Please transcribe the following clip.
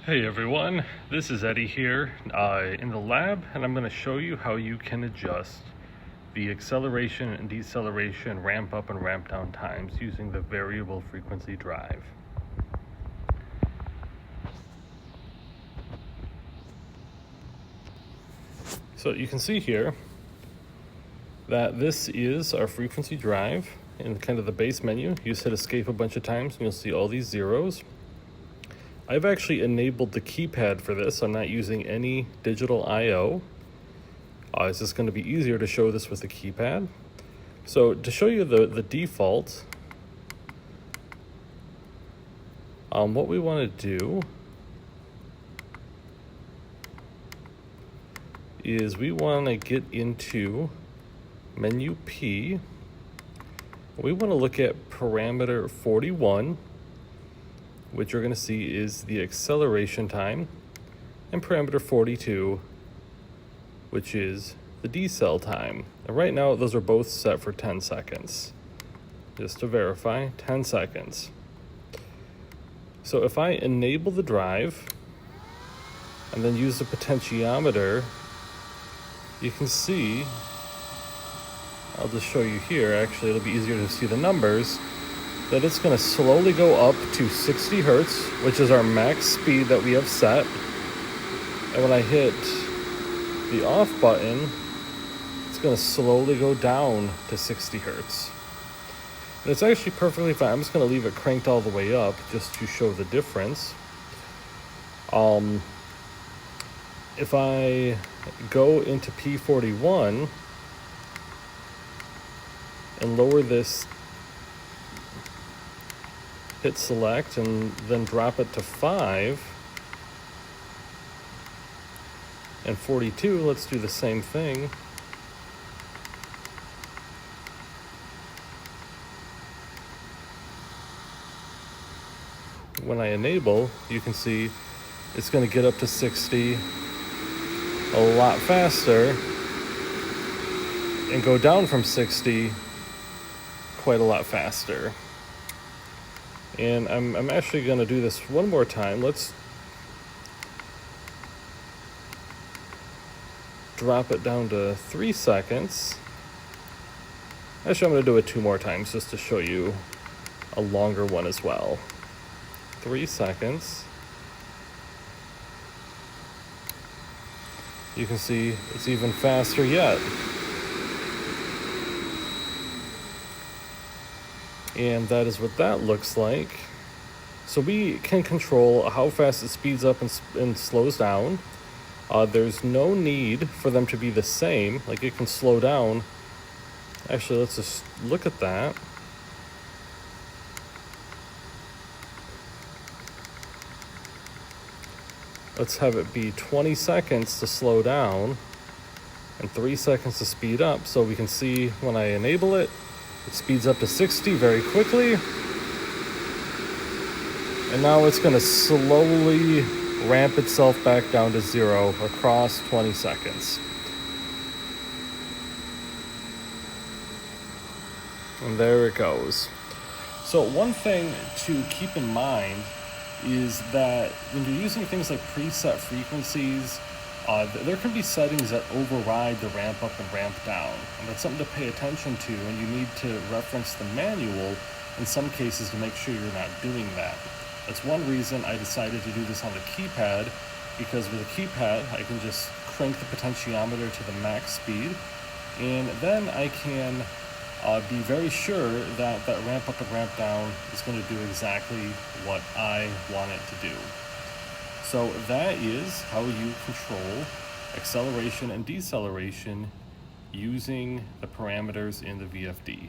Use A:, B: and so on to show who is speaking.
A: Hey everyone, this is Eddie here in the lab, and I'm going to show you how you can adjust the acceleration and deceleration ramp up and ramp down times using the variable frequency drive. So you can see here that this is our frequency drive in kind of the base menu. You just hit escape a bunch of times and you'll see all these zeros. I've actually enabled the keypad for this. I'm not using any digital I/O. It's just going to be easier to show this with the keypad. So to show you the default, what we want to do is we want to get into menu P. We want to look at parameter 41, which you're going to see is the acceleration time, and parameter 42, which is the decel time. And right now, those are both set for 10 seconds. Just to verify, 10 seconds. So if I enable the drive and then use the potentiometer, you can see, I'll just show you here, actually it'll be easier to see the numbers, that it's going to slowly go up to 60 hertz, which is our max speed that we have set. And when I hit the off button, it's going to slowly go down to 60 hertz. And it's actually perfectly fine. I'm just going to leave it cranked all the way up just to show the difference. If I go into P41 and lower this, hit select and then drop it to 5 and 42, let's do the same thing. When I enable, you can see it's going to get up to 60 a lot faster and go down from 60 quite a lot faster. And I'm actually going to do this one more time. Let's drop it down to 3 seconds. Actually, I'm going to do it 2 more times just to show you a longer one as well. 3 seconds. You can see it's even faster yet. And that is what that looks like. So we can control how fast it speeds up and slows down. There's no need for them to be the same. Like, it can slow down. Actually, let's just look at that. Let's have it be 20 seconds to slow down and 3 seconds to speed up. So we can see when I enable it, it speeds up to 60 very quickly. And now it's going to slowly ramp itself back down to 0 across 20 seconds. And there it goes. So one thing to keep in mind is that when you're using things like preset frequencies, there can be settings that override the ramp up and ramp down, and that's something to pay attention to, and you need to reference the manual in some cases to make sure you're not doing that. That's one reason I decided to do this on the keypad, because with a keypad I can just crank the potentiometer to the max speed, and then I can be very sure that that ramp up and ramp down is going to do exactly what I want it to do. So that is how you control acceleration and deceleration using the parameters in the VFD.